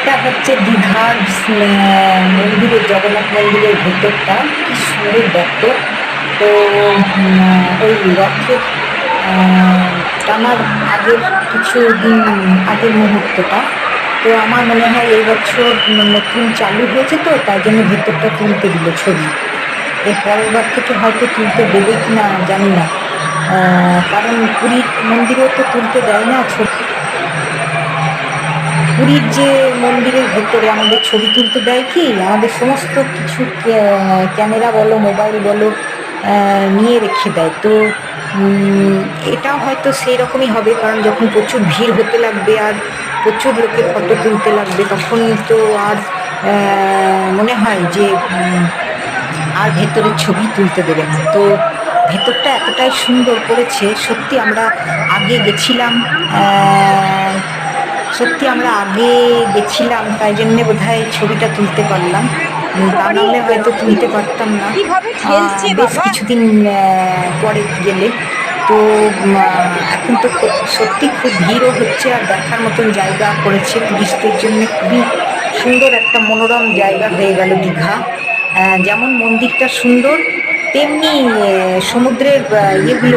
এটা হচ্ছে দীঘার মন্দিরের, জগন্নাথ মন্দিরের ভেতরটা। কি সুন্দর দেখো। তো ওই রথের টানার আগের কিছু দিন আগের মুহূর্তটা। তো আমার মনে হয় এই বছর নতুন চালু হয়েছে, তো তাই জন্য ভেতরটা তুলতে দিল ছবি। এর পরের বার থেকে হয়তো তুলতে দেবে কিনা জানি না, কারণ পুরীর মন্দিরেও তো তুলতে দেয় না ছবি। পুরীর যে মন্দিরের ভেতরে আমাদের ছবি তুলতে দেয় কি, আমাদের সমস্ত কিছু ক্যামেরা বলো, মোবাইল বলো, নিয়ে রেখে দেয়। তো উম, এটাও হয়তো সেই রকমই হবে, কারণ যখন প্রচুর ভিড় হতে লাগবে আর প্রচুর লোকে ফটো তুলতে লাগবে, তখন তো আর মনে হয় যে আর ভেতরে ছবি তুলতে দেবে না। তো ভেতরটা এতটাই সুন্দর করেছে, সত্যি আমরা আগে গেছিলাম। আহ, সত্যি আমরা আগে গেছিলাম, তাই জন্যে বোধহয় ছবিটা তুলতে পারলাম। তা নাহলে হয়তো তুলতে পারতাম না কিভাবে ঠেলছে বেশ বাবা। কিছুদিন পরে গেলে। তো এখন তো সত্যি খুব ভিড়ও হচ্ছে, আর দেখার মতন জায়গা করেছে টুরিস্টদের জন্য। খুবই সুন্দর একটা মনোরম জায়গা হয়ে গেল দীঘা। যেমন মন্দিরটা সুন্দর, তেমনি সমুদ্রের ইয়েগুলো